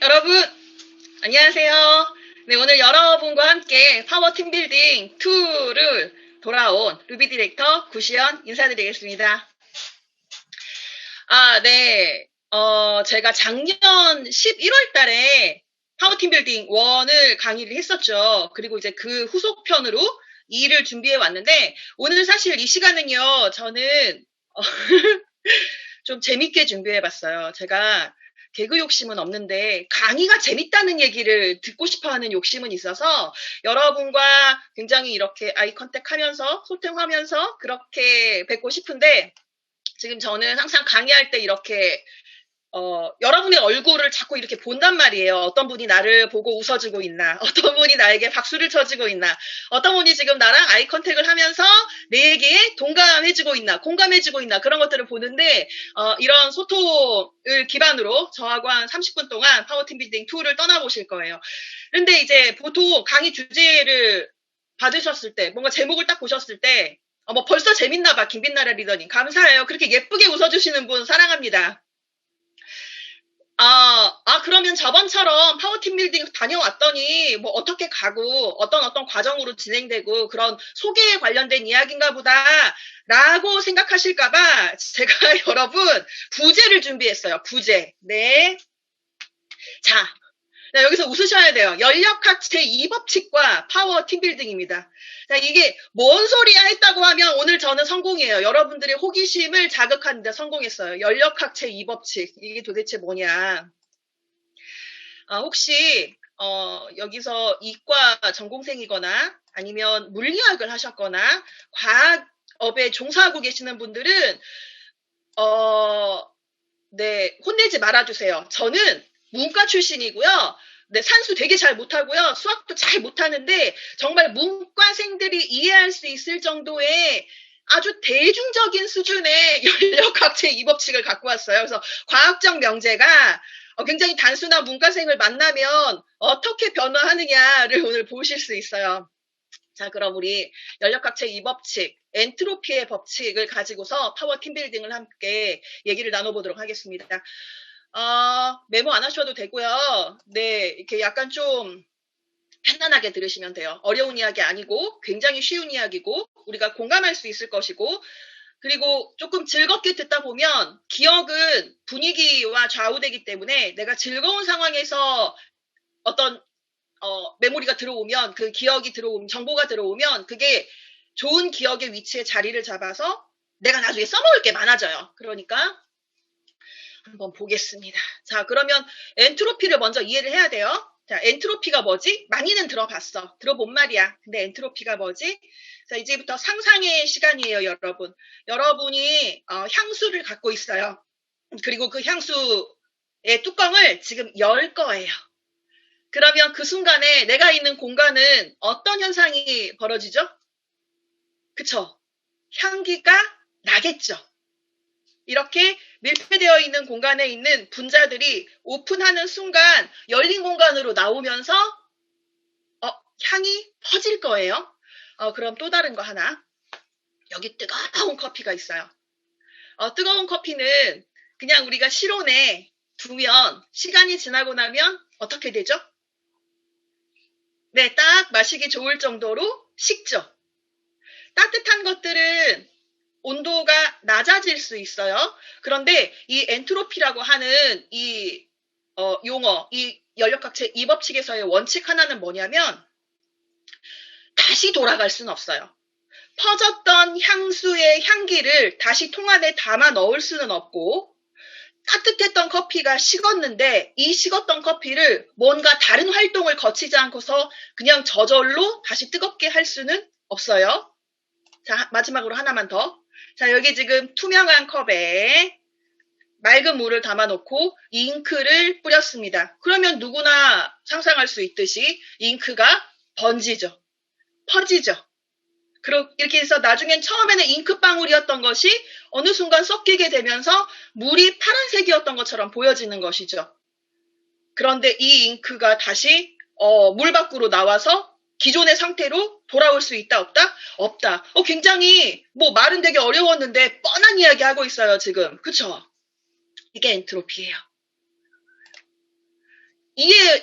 여러분, 안녕하세요. 네, 오늘 여러분과 함께 파워 팀빌딩 2를 돌아온 루비 디렉터 구시연 인사드리겠습니다. 네. 제가 작년 11월 달에 파워 팀빌딩 1을 강의를 했었죠. 그리고 이제 그 후속편으로 2를 준비해 왔는데, 오늘 사실 이 시간은요, 저는, 좀 재밌게 준비해 봤어요. 제가 개그 욕심은 없는데 강의가 재밌다는 얘기를 듣고 싶어 하는 욕심은 있어서 여러분과 굉장히 이렇게 아이 컨택 하면서 소통하면서 그렇게 뵙고 싶은데 지금 저는 항상 강의할 때 이렇게 여러분의 얼굴을 자꾸 이렇게 본단 말이에요. 어떤 분이 나를 보고 웃어주고 있나, 어떤 분이 나에게 박수를 쳐주고 있나, 어떤 분이 지금 나랑 아이 컨택을 하면서 내 얘기에 동감해주고 있나, 공감해주고 있나, 그런 것들을 보는데, 이런 소통을 기반으로 저하고 한 30분 동안 파워팀 빌딩 2를 떠나보실 거예요. 근데 이제 보통 강의 주제를 받으셨을 때, 뭔가 제목을 딱 보셨을 때, 뭐 벌써 재밌나 봐, 김빛나래 리더님. 감사해요. 그렇게 예쁘게 웃어주시는 분 사랑합니다. 그러면 저번처럼 파워팀 빌딩 다녀왔더니, 뭐, 어떻게 가고, 어떤 과정으로 진행되고, 그런 소개에 관련된 이야기인가 보다, 라고 생각하실까봐, 제가 여러분, 부제를 준비했어요. 부제. 네. 자, 여기서 웃으셔야 돼요. 연력학 제2법칙과 파워 팀빌딩입니다. 자, 이게 뭔 소리야 했다고 하면 오늘 저는 성공이에요. 여러분들의 호기심을 자극하는 데 성공했어요. 연력학 제2법칙. 이게 도대체 뭐냐. 혹시 여기서 이과 전공생이거나 아니면 물리학을 하셨거나 과학업에 종사하고 계시는 분들은 네, 혼내지 말아주세요. 저는 문과 출신이고요. 네, 산수 되게 잘 못하고요. 수학도 잘 못하는데 정말 문과생들이 이해할 수 있을 정도의 아주 대중적인 수준의 연력학제 2법칙을 갖고 왔어요. 그래서 과학적 명제가 굉장히 단순한 문과생을 만나면 어떻게 변화하느냐를 오늘 보실 수 있어요. 자, 그럼 우리 연력학제 2법칙, 엔트로피의 법칙을 가지고서 파워 팀빌딩을 함께 얘기를 나눠보도록 하겠습니다. 메모 안 하셔도 되고요. 네, 이렇게 약간 좀 편안하게 들으시면 돼요. 어려운 이야기 아니고 굉장히 쉬운 이야기고 우리가 공감할 수 있을 것이고 그리고 조금 즐겁게 듣다 보면 기억은 분위기와 좌우되기 때문에 내가 즐거운 상황에서 어떤 메모리가 들어오면 그 기억이 들어오면 정보가 들어오면 그게 좋은 기억의 위치에 자리를 잡아서 내가 나중에 써먹을 게 많아져요. 그러니까 한번 보겠습니다. 자, 그러면 엔트로피를 먼저 이해를 해야 돼요. 자, 엔트로피가 뭐지? 많이는 들어봤어. 들어본 말이야. 근데 엔트로피가 뭐지? 자, 이제부터 상상의 시간이에요, 여러분. 여러분이 향수를 갖고 있어요. 그리고 그 향수의 뚜껑을 지금 열 거예요. 그러면 그 순간에 내가 있는 공간은 어떤 현상이 벌어지죠? 그쵸? 향기가 나겠죠. 이렇게 밀폐되어 있는 공간에 있는 분자들이 오픈하는 순간 열린 공간으로 나오면서 향이 퍼질 거예요. 그럼 또 다른 거 하나. 여기 뜨거운 커피가 있어요. 뜨거운 커피는 그냥 우리가 실온에 두면 시간이 지나고 나면 어떻게 되죠? 네, 딱 마시기 좋을 정도로 식죠. 따뜻한 것들은 온도가 낮아질 수 있어요. 그런데 이 엔트로피라고 하는 이 용어, 이 연력학제 2법칙에서의 원칙 하나는 뭐냐면 다시 돌아갈 수는 없어요. 퍼졌던 향수의 향기를 다시 통 안에 담아 넣을 수는 없고 따뜻했던 커피가 식었는데 이 식었던 커피를 뭔가 다른 활동을 거치지 않고서 그냥 저절로 다시 뜨겁게 할 수는 없어요. 자, 마지막으로 하나만 더. 자, 여기 지금 투명한 컵에 맑은 물을 담아놓고 잉크를 뿌렸습니다. 그러면 누구나 상상할 수 있듯이 잉크가 번지죠. 퍼지죠. 이렇게 해서 나중엔 처음에는 잉크방울이었던 것이 어느 순간 섞이게 되면서 물이 파란색이었던 것처럼 보여지는 것이죠. 그런데 이 잉크가 다시 물 밖으로 나와서 기존의 상태로 돌아올 수 있다, 없다? 없다. 굉장히 말은 되게 어려웠는데 뻔한 이야기 하고 있어요, 지금. 그쵸? 이게 엔트로피예요.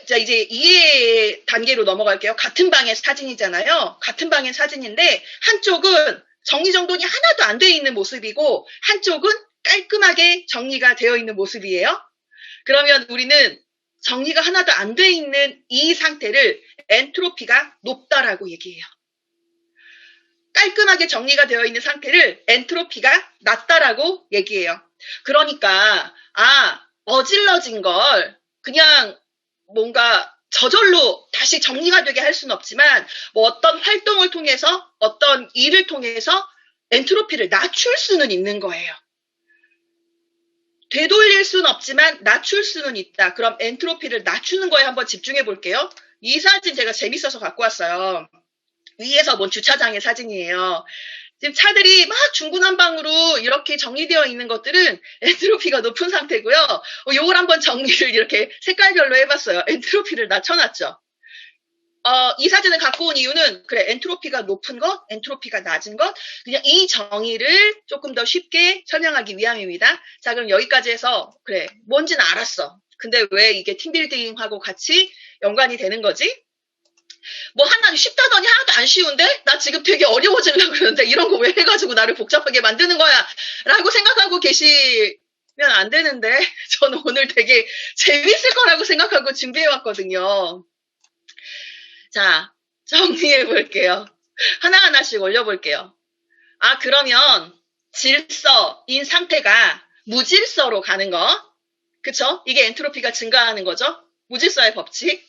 자, 이제 이해 단계로 넘어갈게요. 같은 방의 사진이잖아요. 같은 방의 사진인데, 한쪽은 정리정돈이 하나도 안 돼 있는 모습이고, 한쪽은 깔끔하게 정리가 되어 있는 모습이에요. 그러면 우리는 정리가 하나도 안 돼 있는 이 상태를 엔트로피가 높다라고 얘기해요. 깔끔하게 정리가 되어 있는 상태를 엔트로피가 낮다라고 얘기해요. 그러니까 어질러진 걸 그냥 뭔가 저절로 다시 정리가 되게 할 수는 없지만 뭐 어떤 활동을 통해서 어떤 일을 통해서 엔트로피를 낮출 수는 있는 거예요. 되돌릴 수는 없지만 낮출 수는 있다. 그럼 엔트로피를 낮추는 거에 한번 집중해 볼게요. 이 사진 제가 재밌어서 갖고 왔어요. 위에서 본 주차장의 사진이에요. 지금 차들이 막 중구난방으로 이렇게 정리되어 있는 것들은 엔트로피가 높은 상태고요. 요걸 한번 정리를 이렇게 색깔별로 해봤어요. 엔트로피를 낮춰놨죠. 이 사진을 갖고 온 이유는 그래 엔트로피가 높은 것, 엔트로피가 낮은 것 그냥 이 정의를 조금 더 쉽게 설명하기 위함입니다. 자 그럼 여기까지 해서 그래 뭔지는 알았어. 근데 왜 이게 팀빌딩하고 같이 연관이 되는 거지? 뭐 하나 쉽다더니 하나도 안 쉬운데? 나 지금 되게 어려워지려고 그러는데 이런 거 왜 해가지고 나를 복잡하게 만드는 거야? 라고 생각하고 계시면 안 되는데 저는 오늘 되게 재밌을 거라고 생각하고 준비해왔거든요. 자, 정리해 볼게요. 하나하나씩 올려볼게요. 그러면 질서인 상태가 무질서로 가는 거. 그쵸? 이게 엔트로피가 증가하는 거죠? 무질서의 법칙.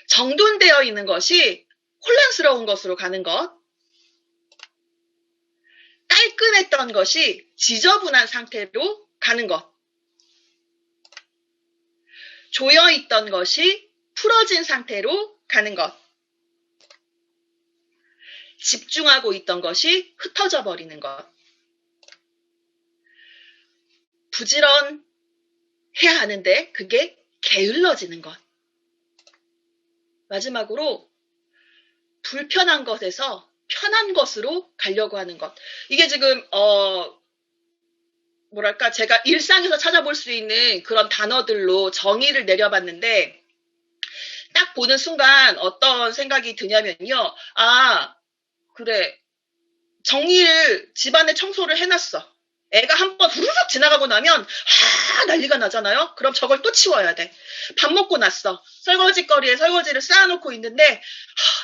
정돈되어 있는 것이 혼란스러운 것으로 가는 것. 깔끔했던 것이 지저분한 상태로 가는 것. 조여있던 것이 풀어진 상태로 가는 것. 집중하고 있던 것이 흩어져 버리는 것. 부지런해야 하는데 그게 게을러지는 것. 마지막으로 불편한 것에서 편한 것으로 가려고 하는 것. 이게 지금 뭐랄까 제가 일상에서 찾아볼 수 있는 그런 단어들로 정의를 내려봤는데 딱 보는 순간 어떤 생각이 드냐면요. 그래 정리를 집안에 청소를 해놨어. 애가 한번 후루룩 지나가고 나면 난리가 나잖아요. 그럼 저걸 또 치워야 돼. 밥 먹고 났어. 설거지거리에 설거지를 쌓아놓고 있는데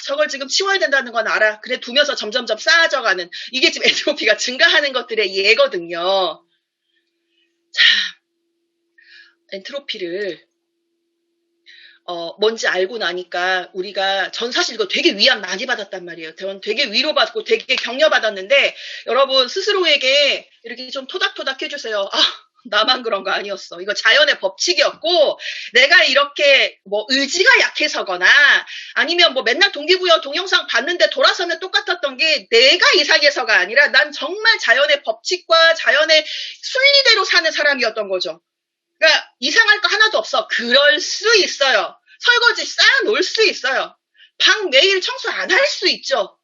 저걸 지금 치워야 된다는 건 알아. 그래 두면서 점점점 쌓아져가는 이게 지금 엔트로피가 증가하는 것들의 예거든요. 자, 엔트로피를 뭔지 알고 나니까 우리가 전 사실 이거 되게 위안 많이 받았단 말이에요. 되게 위로받고 되게 격려받았는데 여러분 스스로에게 이렇게 좀 토닥토닥 해주세요. 나만 그런 거 아니었어. 이거 자연의 법칙이었고 내가 이렇게 뭐 의지가 약해서거나 아니면 뭐 맨날 동기부여 동영상 봤는데 돌아서면 똑같았던 게 내가 이상해서가 아니라 난 정말 자연의 법칙과 자연의 순리대로 사는 사람이었던 거죠. 그러니까 이상할 거 하나도 없어. 그럴 수 있어요. 설거지 쌓아놓을 수 있어요. 방 매일 청소 안 할 수 있죠.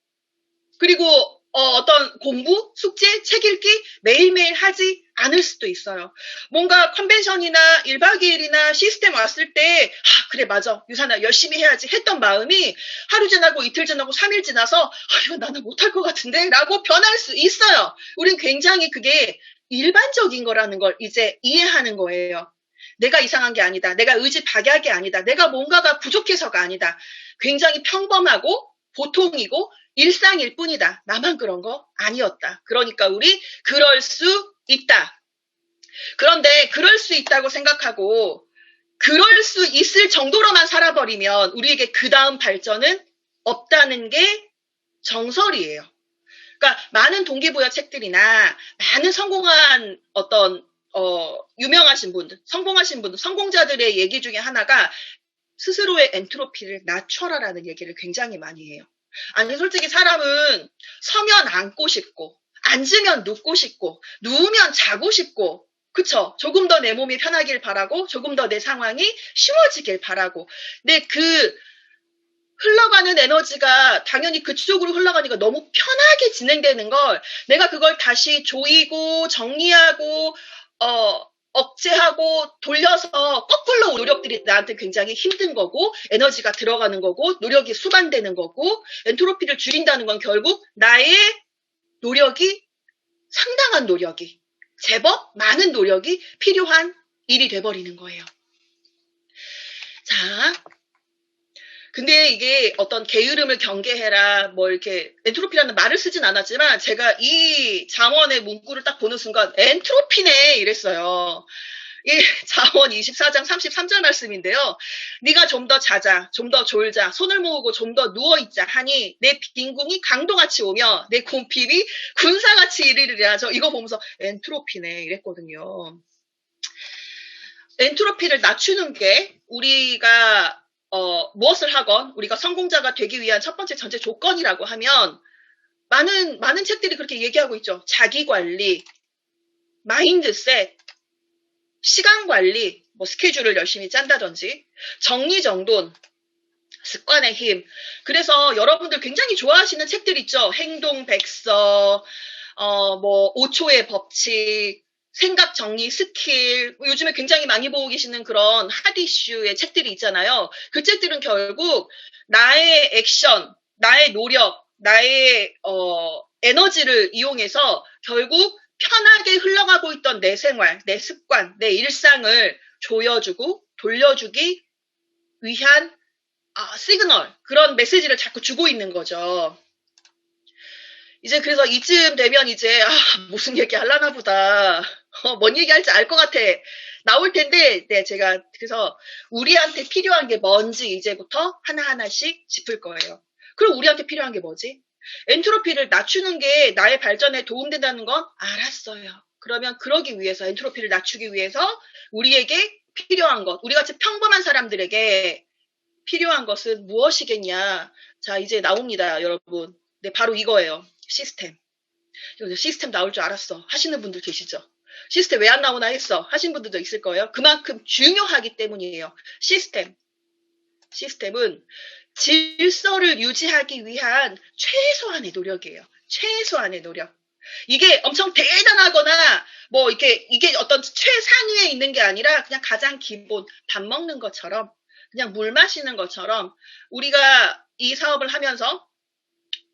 그리고 어떤 공부, 숙제, 책 읽기 매일매일 하지 않을 수도 있어요. 뭔가 컨벤션이나 1박 2일이나 시스템 왔을 때 그래 맞아 유산아 열심히 해야지 했던 마음이 하루 지나고 이틀 지나고 3일 지나서 이거 나는 못할 것 같은데 라고 변할 수 있어요. 우린 굉장히 그게 일반적인 거라는 걸 이제 이해하는 거예요. 내가 이상한 게 아니다. 내가 의지 박약이 아니다. 내가 뭔가가 부족해서가 아니다. 굉장히 평범하고 보통이고 일상일 뿐이다. 나만 그런 거 아니었다. 그러니까 우리 그럴 수 있다. 그런데 그럴 수 있다고 생각하고 그럴 수 있을 정도로만 살아버리면 우리에게 그 다음 발전은 없다는 게 정설이에요. 그러니까 많은 동기부여 책들이나 많은 성공한 어떤 유명하신 분들, 성공하신 분들, 성공자들의 얘기 중에 하나가 스스로의 엔트로피를 낮춰라라는 얘기를 굉장히 많이 해요. 아니 솔직히 사람은 서면 앉고 싶고 앉으면 눕고 싶고 누우면 자고 싶고 그쵸? 조금 더 내 몸이 편하길 바라고 조금 더 내 상황이 쉬워지길 바라고 근데 그 흘러가는 에너지가 당연히 그쪽으로 흘러가니까 너무 편하게 진행되는 걸 내가 그걸 다시 조이고 정리하고 억제하고 돌려서 거꾸로 노력들이 나한테 굉장히 힘든 거고 에너지가 들어가는 거고 노력이 수반되는 거고 엔트로피를 줄인다는 건 결국 나의 노력이 상당한 노력이 제법 많은 노력이 필요한 일이 돼버리는 거예요. 자, 근데 이게 어떤 게으름을 경계해라, 뭐 이렇게 엔트로피라는 말을 쓰진 않았지만 제가 이 잠언의 문구를 딱 보는 순간 엔트로피네 이랬어요. 이 잠언 24장 33절 말씀인데요. 네가 좀 더 자자, 좀 더 졸자, 손을 모으고 좀 더 누워있자 하니 내 빈궁이 강도같이 오며 내 궁핍이 군사같이 이르리라. 저 이거 보면서 엔트로피네 이랬거든요. 엔트로피를 낮추는 게 우리가 무엇을 하건 우리가 성공자가 되기 위한 첫 번째 전제 조건이라고 하면 많은 책들이 그렇게 얘기하고 있죠. 자기관리, 마인드셋, 시간관리, 뭐 스케줄을 열심히 짠다든지 정리정돈, 습관의 힘. 그래서 여러분들 굉장히 좋아하시는 책들 있죠. 행동백서, 뭐 5초의 법칙, 생각 정리 스킬, 요즘에 굉장히 많이 보고 계시는 그런 핫 이슈의 책들이 있잖아요. 그 책들은 결국 나의 액션, 나의 노력, 나의 에너지를 이용해서 결국 편하게 흘러가고 있던 내 생활, 내 습관, 내 일상을 조여주고 돌려주기 위한 시그널, 그런 메시지를 자꾸 주고 있는 거죠. 이제 그래서 이쯤 되면 이제 무슨 얘기 하려나 보다. 뭔 얘기할지 알 것 같아. 나올 텐데, 네, 제가 그래서 우리한테 필요한 게 뭔지 이제부터 하나하나씩 짚을 거예요. 그럼 우리한테 필요한 게 뭐지? 엔트로피를 낮추는 게 나의 발전에 도움된다는 건 알았어요. 그러면 그러기 위해서, 엔트로피를 낮추기 위해서 우리에게 필요한 것, 우리같이 평범한 사람들에게 필요한 것은 무엇이겠냐? 자, 이제 나옵니다, 여러분. 네, 바로 이거예요. 시스템. 시스템 나올 줄 알았어. 하시는 분들 계시죠? 시스템 왜 안 나오나 했어. 하신 분들도 있을 거예요. 그만큼 중요하기 때문이에요. 시스템은 질서를 유지하기 위한 최소한의 노력이에요. 최소한의 노력. 이게 엄청 대단하거나 뭐 이게 어떤 최상위에 있는 게 아니라 그냥 가장 기본 밥 먹는 것처럼 그냥 물 마시는 것처럼 우리가 이 사업을 하면서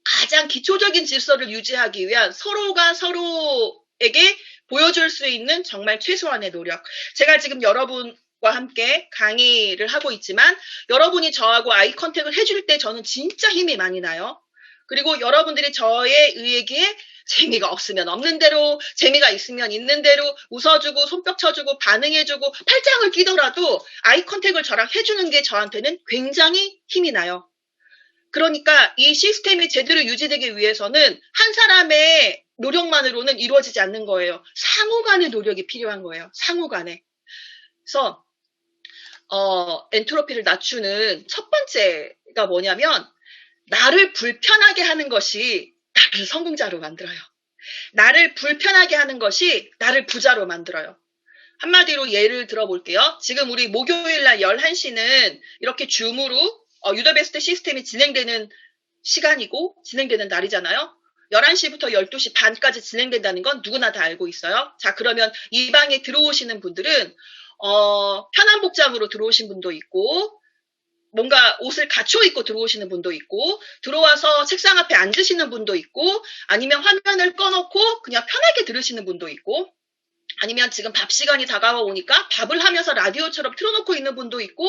가장 기초적인 질서를 유지하기 위한 서로가 서로에게 보여줄 수 있는 정말 최소한의 노력. 제가 지금 여러분과 함께 강의를 하고 있지만 여러분이 저하고 아이 컨택을 해줄 때 저는 진짜 힘이 많이 나요. 그리고 여러분들이 저의 얘기에 재미가 없으면 없는 대로, 재미가 있으면 있는 대로 웃어주고 손뼉 쳐주고 반응해주고 팔짱을 끼더라도 아이 컨택을 저랑 해주는 게 저한테는 굉장히 힘이 나요. 그러니까 이 시스템이 제대로 유지되기 위해서는 한 사람의 노력만으로는 이루어지지 않는 거예요. 상호 간의 노력이 필요한 거예요. 상호 간에. 그래서 엔트로피를 낮추는 첫 번째가 뭐냐면 나를 불편하게 하는 것이 나를 성공자로 만들어요. 나를 불편하게 하는 것이 나를 부자로 만들어요. 한마디로 예를 들어볼게요. 지금 우리 목요일 날 11시는 이렇게 줌으로 유더베스트 시스템이 진행되는 시간이고 진행되는 날이잖아요. 11시부터 12시 반까지 진행된다는 건 누구나 다 알고 있어요. 자, 그러면 이 방에 들어오시는 분들은 편한 복장으로 들어오신 분도 있고 뭔가 옷을 갖춰 입고 들어오시는 분도 있고 들어와서 책상 앞에 앉으시는 분도 있고 아니면 화면을 꺼놓고 그냥 편하게 들으시는 분도 있고 아니면 지금 밥 시간이 다가와 오니까 밥을 하면서 라디오처럼 틀어놓고 있는 분도 있고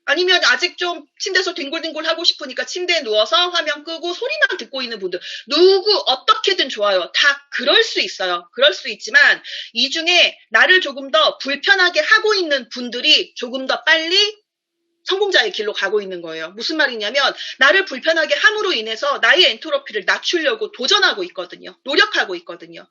아니면 아직 좀 침대에서 뒹굴뒹굴 하고 싶으니까 침대에 누워서 화면 끄고 소리만 듣고 있는 분들 누구 어떻게든 좋아요. 다 그럴 수 있어요. 그럴 수 있지만 이 중에 나를 조금 더 불편하게 하고 있는 분들이 조금 더 빨리 성공자의 길로 가고 있는 거예요. 무슨 말이냐면 나를 불편하게 함으로 인해서 나의 엔트로피를 낮추려고 도전하고 있거든요. 노력하고 있거든요.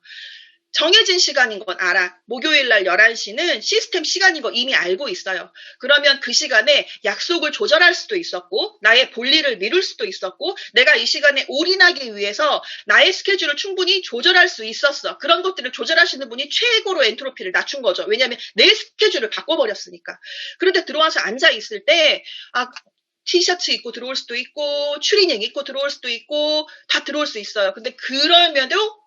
정해진 시간인 건 알아. 목요일 날 11시는 시스템 시간인 거 이미 알고 있어요. 그러면 그 시간에 약속을 조절할 수도 있었고 나의 볼일을 미룰 수도 있었고 내가 이 시간에 올인하기 위해서 나의 스케줄을 충분히 조절할 수 있었어. 그런 것들을 조절하시는 분이 최고로 엔트로피를 낮춘 거죠. 왜냐하면 내 스케줄을 바꿔버렸으니까. 그런데 들어와서 앉아있을 때 티셔츠 입고 들어올 수도 있고 추리닝 입고 들어올 수도 있고 다 들어올 수 있어요. 근데 그러면도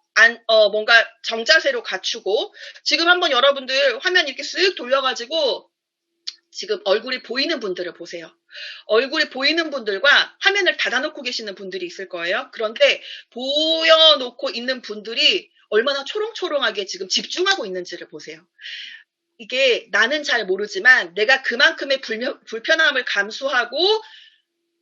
뭔가 정자세로 갖추고, 지금 한번 여러분들 화면 이렇게 쓱 돌려가지고, 지금 얼굴이 보이는 분들을 보세요. 얼굴이 보이는 분들과 화면을 닫아놓고 계시는 분들이 있을 거예요. 그런데 보여놓고 있는 분들이 얼마나 초롱초롱하게 지금 집중하고 있는지를 보세요. 이게 나는 잘 모르지만 내가 그만큼의 불편함을 감수하고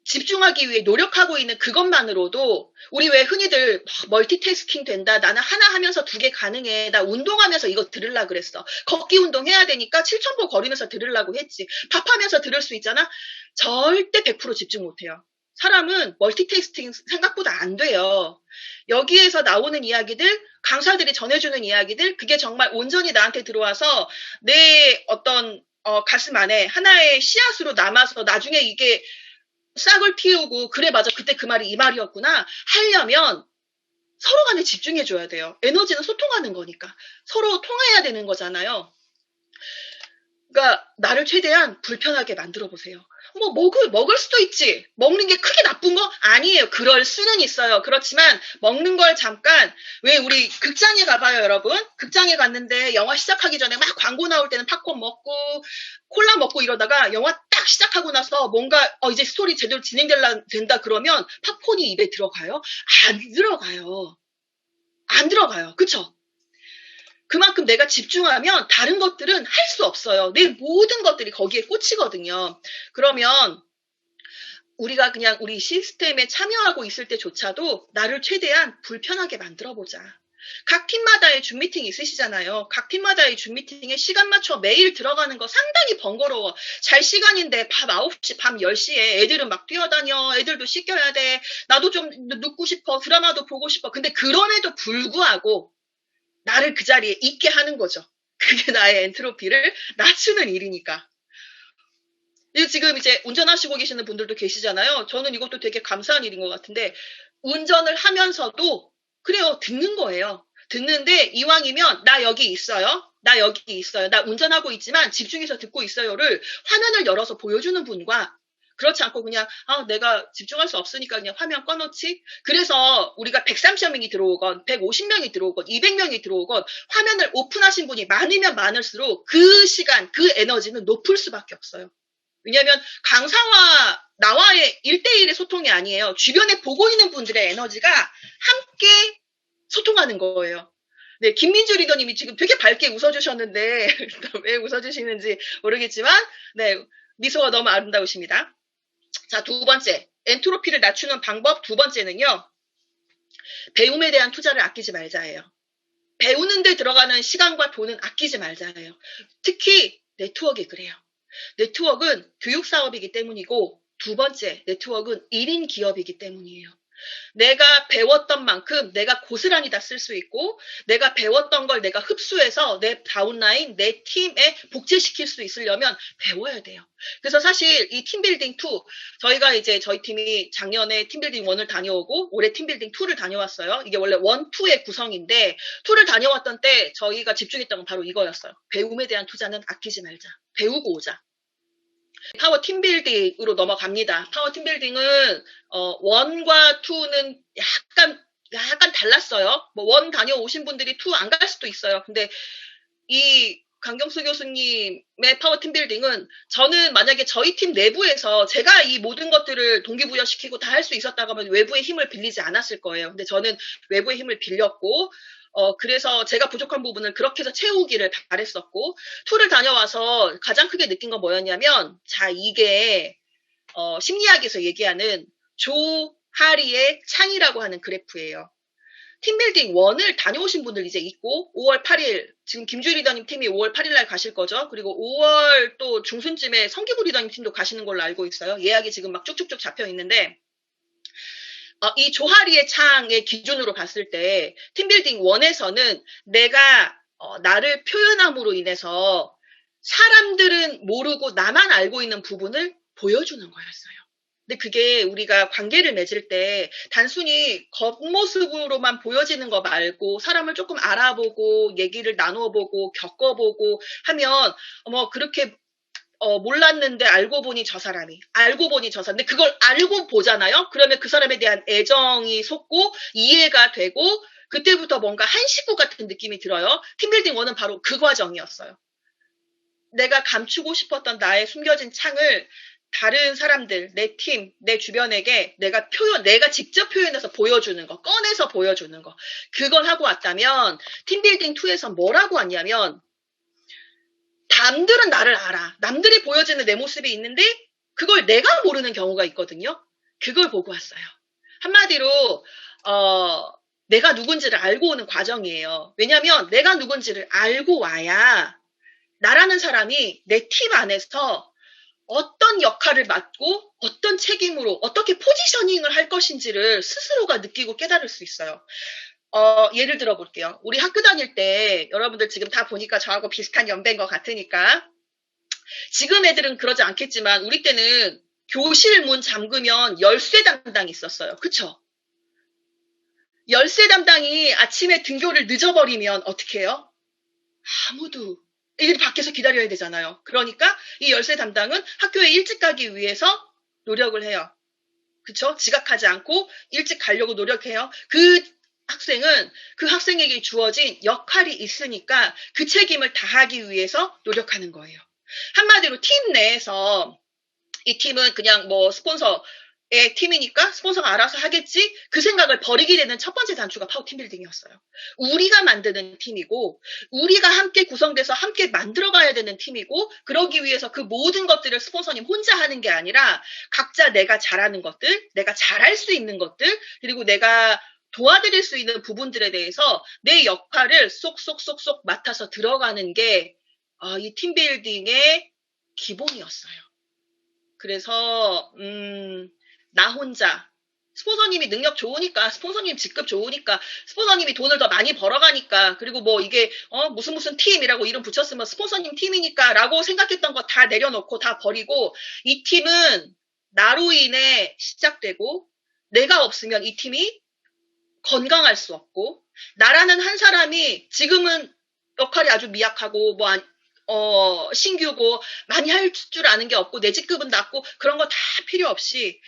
집중하기 위해 노력하고 있는 그것만으로도, 우리 왜 흔히들 멀티태스킹 된다, 나는 하나 하면서 두 개 가능해, 나 운동하면서 이거 들으려고 그랬어, 걷기 운동 해야 되니까 7,000보 걸으면서 들으려고 했지, 밥하면서 들을 수 있잖아. 절대 100% 집중 못해요. 사람은 멀티태스킹 생각보다 안 돼요. 여기에서 나오는 이야기들, 강사들이 전해주는 이야기들, 그게 정말 온전히 나한테 들어와서 내 어떤 가슴 안에 하나의 씨앗으로 남아서 나중에 이게 싹을 틔우고, 그래 맞아 그때 그 말이 이 말이었구나 하려면 서로 간에 집중해줘야 돼요. 에너지는 소통하는 거니까 서로 통해야 되는 거잖아요. 그러니까 나를 최대한 불편하게 만들어 보세요. 뭐 먹을 수도 있지. 먹는 게 크게 나쁜 거 아니에요. 그럴 수는 있어요. 그렇지만 먹는 걸 잠깐, 왜 우리 극장에 가봐요, 여러분. 극장에 갔는데 영화 시작하기 전에 막 광고 나올 때는 팝콘 먹고 콜라 먹고 이러다가 영화 딱 시작하고 나서 뭔가 이제 스토리 제대로 진행된다 그러면 팝콘이 입에 들어가요? 안 들어가요. 안 들어가요. 그쵸? 그만큼 내가 집중하면 다른 것들은 할 수 없어요. 내 모든 것들이 거기에 꽂히거든요. 그러면 우리가 그냥 우리 시스템에 참여하고 있을 때조차도 나를 최대한 불편하게 만들어보자. 각 팀마다의 줌 미팅이 있으시잖아요. 각 팀마다의 줌 미팅에 시간 맞춰 매일 들어가는 거 상당히 번거로워. 잘 시간인데 밤 9시, 밤 10시에 애들은 막 뛰어다녀. 애들도 씻겨야 돼. 나도 좀 눕고 싶어. 드라마도 보고 싶어. 근데 그럼에도 불구하고 나를 그 자리에 있게 하는 거죠. 그게 나의 엔트로피를 낮추는 일이니까. 지금 이제 운전하시고 계시는 분들도 계시잖아요. 저는 이것도 되게 감사한 일인 것 같은데, 운전을 하면서도 그래요, 듣는 거예요. 듣는데 이왕이면 나 여기 있어요. 나 여기 있어요. 나 운전하고 있지만 집중해서 듣고 있어요를 화면을 열어서 보여주는 분과, 그렇지 않고 그냥 내가 집중할 수 없으니까 그냥 화면 꺼놓지. 그래서 우리가 130명이 들어오건 150명이 들어오건 200명이 들어오건 화면을 오픈하신 분이 많으면 많을수록 그 시간, 그 에너지는 높을 수밖에 없어요. 왜냐하면 강사와 나와의 1대1의 소통이 아니에요. 주변에 보고 있는 분들의 에너지가 함께 소통하는 거예요. 네, 김민주 리더님이 지금 되게 밝게 웃어주셨는데 왜 웃어주시는지 모르겠지만, 네, 미소가 너무 아름다우십니다. 자, 두 번째, 엔트로피를 낮추는 방법 두 번째는요, 배움에 대한 투자를 아끼지 말자예요. 배우는 데 들어가는 시간과 돈은 아끼지 말자예요. 특히 네트워크가 그래요. 네트워크는 교육 사업이기 때문이고, 두 번째, 네트워크는 1인 기업이기 때문이에요. 내가 배웠던 만큼 내가 고스란히 다 쓸 수 있고, 내가 배웠던 걸 내가 흡수해서 내 다운라인, 내 팀에 복제시킬 수 있으려면 배워야 돼요. 그래서 사실 이 팀빌딩 2, 저희가 이제 저희 팀이 작년에 팀빌딩 1을 다녀오고 올해 팀빌딩 2를 다녀왔어요. 이게 원래 1, 2의 구성인데 2를 다녀왔던 때 저희가 집중했던 건 바로 이거였어요. 배움에 대한 투자는 아끼지 말자. 배우고 오자. 파워 팀빌딩으로 넘어갑니다. 파워 팀빌딩은 1과 2는 약간 달랐어요. 뭐 1 다녀오신 분들이 2 안 갈 수도 있어요. 근데 이 강경수 교수님의 파워 팀빌딩은, 저는 만약에 저희 팀 내부에서 제가 이 모든 것들을 동기부여시키고 다 할 수 있었다고 하면 외부의 힘을 빌리지 않았을 거예요. 근데 저는 외부의 힘을 빌렸고, 그래서 제가 부족한 부분을 그렇게 해서 채우기를 바랬었고, 2를 다녀와서 가장 크게 느낀 건 뭐였냐면, 자, 이게, 심리학에서 얘기하는 조하리의 창이라고 하는 그래프예요. 팀빌딩 1을 다녀오신 분들 이제 있고, 5월 8일, 지금 김주희 리더님 팀이 5월 8일 날 가실 거죠. 그리고 5월 또 중순쯤에 성기부 리더님 팀도 가시는 걸로 알고 있어요. 예약이 지금 막 쭉쭉쭉 잡혀 있는데, 이 조하리의 창의 기준으로 봤을 때 팀빌딩 1에서는 내가 나를 표현함으로 인해서 사람들은 모르고 나만 알고 있는 부분을 보여주는 거였어요. 근데 그게 우리가 관계를 맺을 때 단순히 겉모습으로만 보여지는 거 말고 사람을 조금 알아보고 얘기를 나눠보고 겪어보고 하면 그렇게 몰랐는데 알고 보니 저 사람이, 알고 보니 저 사람. 근데 그걸 알고 보잖아요? 그러면 그 사람에 대한 애정이 솟고 이해가 되고, 그때부터 뭔가 한 식구 같은 느낌이 들어요. 팀빌딩 1은 바로 그 과정이었어요. 내가 감추고 싶었던 나의 숨겨진 창을 다른 사람들, 내 팀, 내 주변에게 내가 직접 표현해서 보여주는 거, 꺼내서 보여주는 거. 그걸 하고 왔다면, 팀빌딩 2에서 뭐라고 왔냐면, 남들은 나를 알아. 남들이 보여주는 내 모습이 있는데, 그걸 내가 모르는 경우가 있거든요. 그걸 보고 왔어요. 한마디로, 내가 누군지를 알고 오는 과정이에요. 왜냐면 내가 누군지를 알고 와야, 나라는 사람이 내 팀 안에서 어떤 역할을 맡고 어떤 책임으로 어떻게 포지셔닝을 할 것인지를 스스로가 느끼고 깨달을 수 있어요. 예를 들어 볼게요. 우리 학교 다닐 때 여러분들 지금 다 보니까 저하고 비슷한 연배인 것 같으니까 지금 애들은 그러지 않겠지만 우리 때는 교실 문 잠그면 열쇠 담당이 있었어요. 그쵸? 열쇠 담당이 아침에 등교를 늦어버리면 어떻게 해요? 아무도 애들이 밖에서 기다려야 되잖아요. 그러니까 이 열쇠 담당은 학교에 일찍 가기 위해서 노력을 해요. 그쵸? 지각하지 않고 일찍 가려고 노력해요. 그 학생은 그 학생에게 주어진 역할이 있으니까 그 책임을 다하기 위해서 노력하는 거예요. 한마디로 팀 내에서 이 팀은 그냥 뭐 스폰서의 팀이니까 스폰서가 알아서 하겠지? 그 생각을 버리게 되는 첫 번째 단추가 파워 팀빌딩이었어요. 우리가 만드는 팀이고 우리가 함께 구성돼서 함께 만들어가야 되는 팀이고 그러기 위해서 그 모든 것들을 스폰서님 혼자 하는 게 아니라 각자 내가 잘하는 것들, 내가 잘할 수 있는 것들, 그리고 내가 도와드릴 수 있는 부분들에 대해서 내 역할을 쏙쏙쏙쏙 맡아서 들어가는 게 이 팀빌딩의 기본이었어요. 그래서 나 혼자 스폰서님이 능력 좋으니까 스폰서님 직급 좋으니까 스폰서님이 돈을 더 많이 벌어가니까 그리고 뭐 이게 무슨 팀이라고 이름 붙였으면 스폰서님 팀이니까 라고 생각했던 거 다 내려놓고 다 버리고 이 팀은 나로 인해 시작되고 내가 없으면 이 팀이 건강할 수 없고 나라는 한 사람이 지금은 역할이 아주 미약하고 신규고 많이 할 줄 아는 게 없고 내 직급은 낮고 그런 거 다 필요 없이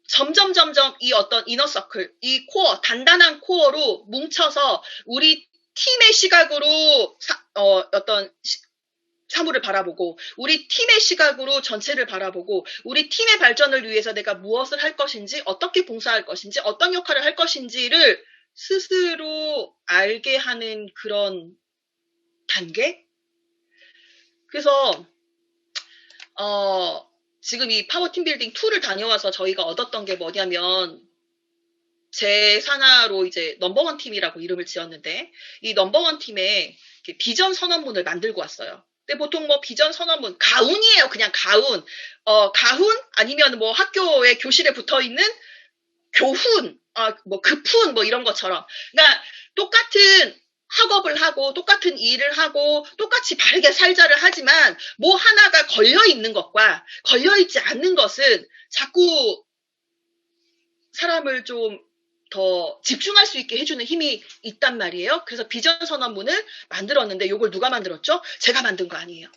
점점 이 어떤 이너서클, 이 코어, 단단한 코어로 뭉쳐서 우리 팀의 시각으로 어떤 사물을 바라보고 우리 팀의 시각으로 전체를 바라보고 우리 팀의 발전을 위해서 내가 무엇을 할 것인지 어떻게 봉사할 것인지 어떤 역할을 할 것인지를 스스로 알게 하는 그런 단계? 그래서 지금 이 파워 팀빌딩 2를 다녀와서 저희가 얻었던 게 뭐냐면 제 산하로 이제 넘버원 팀이라고 이름을 지었는데 이 넘버원 팀에 비전 선언문을 만들고 왔어요. 근데 보통 뭐 비전 선언문 가훈이에요. 그냥 가훈. 가훈 아니면 뭐 학교에 교실에 붙어 있는 교훈, 뭐 급훈 뭐 이런 것처럼. 그러니까 똑같은 학업을 하고 똑같은 일을 하고 똑같이 바르게 살자를 하지만 뭐 하나가 걸려있는 것과 걸려있지 않는 것은 자꾸 사람을 좀 더 집중할 수 있게 해주는 힘이 있단 말이에요. 그래서 비전 선언문을 만들었는데 이걸 누가 만들었죠? 제가 만든 거 아니에요.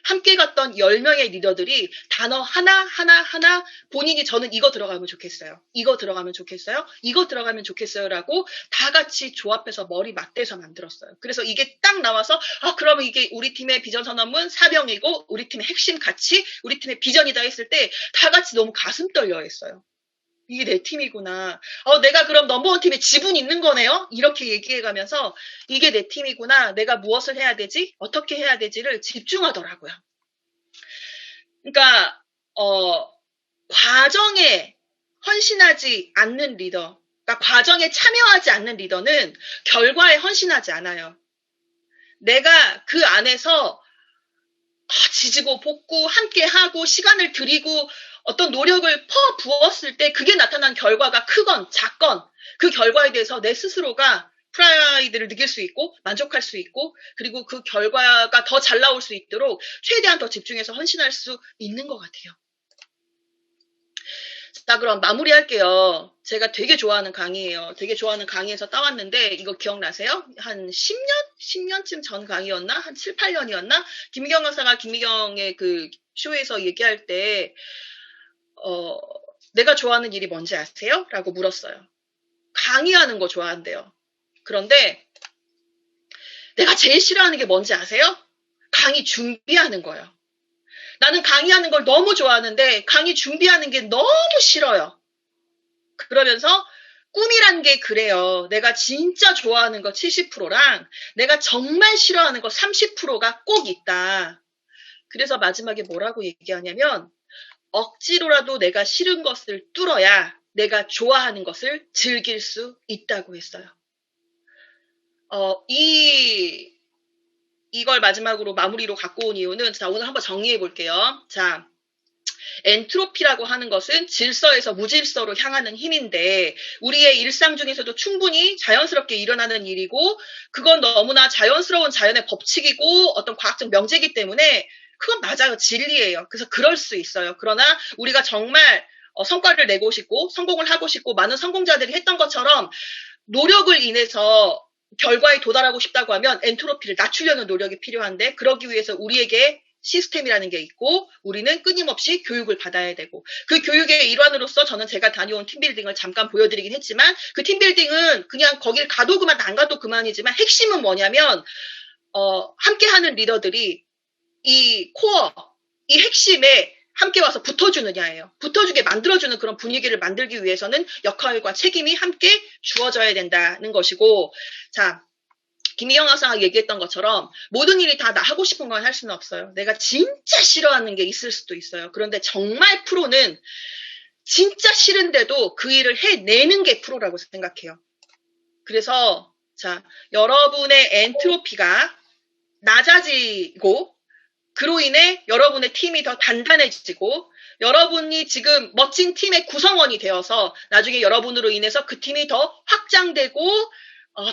함께 갔던 10명의 리더들이 단어 하나 본인이 저는 이거 들어가면 좋겠어요. 이거 들어가면 좋겠어요. 이거 들어가면 좋겠어요라고 다 같이 조합해서 머리 맞대서 만들었어요. 그래서 이게 딱 나와서 그러면 이게 우리 팀의 비전 선언문 사명이고 우리 팀의 핵심 가치, 우리 팀의 비전이다 했을 때 다 같이 너무 가슴 떨려 했어요. 이게 내 팀이구나. 내가 그럼 넘버원 팀에 지분 있는 거네요? 이렇게 얘기해가면서 이게 내 팀이구나. 내가 무엇을 해야 되지? 어떻게 해야 되지를 집중하더라고요. 그러니까 과정에 헌신하지 않는 리더, 그러니까 과정에 참여하지 않는 리더는 결과에 헌신하지 않아요. 내가 그 안에서 지지고 볶고 함께하고 시간을 들이고 어떤 노력을 부었을 때 그게 나타난 결과가 크건 작건 그 결과에 대해서 내 스스로가 프라이드를 느낄 수 있고 만족할 수 있고 그리고 그 결과가 더 잘 나올 수 있도록 최대한 더 집중해서 헌신할 수 있는 것 같아요. 자, 그럼 마무리할게요. 제가 되게 좋아하는 강의예요. 되게 좋아하는 강의에서 따왔는데 이거 기억나세요? 한 10년쯤 전 강의였나? 한 7, 8년이었나? 김미경 강사가 김미경의 그 쇼에서 얘기할 때 내가 좋아하는 일이 뭔지 아세요? 라고 물었어요. 강의하는 거 좋아한대요. 그런데 내가 제일 싫어하는 게 뭔지 아세요? 강의 준비하는 거예요. 나는 강의하는 걸 너무 좋아하는데 강의 준비하는 게 너무 싫어요. 그러면서 꿈이란 게 그래요. 내가 진짜 좋아하는 거 70%랑 내가 정말 싫어하는 거 30%가 꼭 있다. 그래서 마지막에 뭐라고 얘기하냐면 억지로라도 내가 싫은 것을 뚫어야 내가 좋아하는 것을 즐길 수 있다고 했어요. 이걸 마지막으로 마무리로 갖고 온 이유는, 자, 오늘 한번 정리해 볼게요. 자, 엔트로피라고 하는 것은 질서에서 무질서로 향하는 힘인데, 우리의 일상 중에서도 충분히 자연스럽게 일어나는 일이고, 그건 너무나 자연스러운 자연의 법칙이고, 어떤 과학적 명제이기 때문에, 그건 맞아요. 진리예요. 그래서 그럴 수 있어요. 그러나 우리가 정말 성과를 내고 싶고, 성공을 하고 싶고, 많은 성공자들이 했던 것처럼, 노력을 인해서 결과에 도달하고 싶다고 하면 엔트로피를 낮추려는 노력이 필요한데, 그러기 위해서 우리에게 시스템이라는 게 있고 우리는 끊임없이 교육을 받아야 되고, 그 교육의 일환으로서 저는 제가 다녀온 팀빌딩을 잠깐 보여드리긴 했지만, 그 팀빌딩은 그냥 거길 가도 그만 안 가도 그만이지만 핵심은 뭐냐면 함께하는 리더들이 이 코어, 이 핵심에 함께 와서 붙어주느냐예요. 붙어주게 만들어주는 그런 분위기를 만들기 위해서는 역할과 책임이 함께 주어져야 된다는 것이고, 자, 김희영 학사가 얘기했던 것처럼 모든 일이 다 나 하고 싶은 건 할 수는 없어요. 내가 진짜 싫어하는 게 있을 수도 있어요. 그런데 정말 프로는 진짜 싫은데도 그 일을 해내는 게 프로라고 생각해요. 그래서 자, 여러분의 엔트로피가 낮아지고, 그로 인해 여러분의 팀이 더 단단해지고, 여러분이 지금 멋진 팀의 구성원이 되어서 나중에 여러분으로 인해서 그 팀이 더 확장되고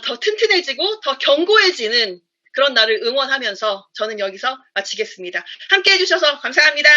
더 튼튼해지고 더 견고해지는 그런 날을 응원하면서 저는 여기서 마치겠습니다. 함께 해주셔서 감사합니다.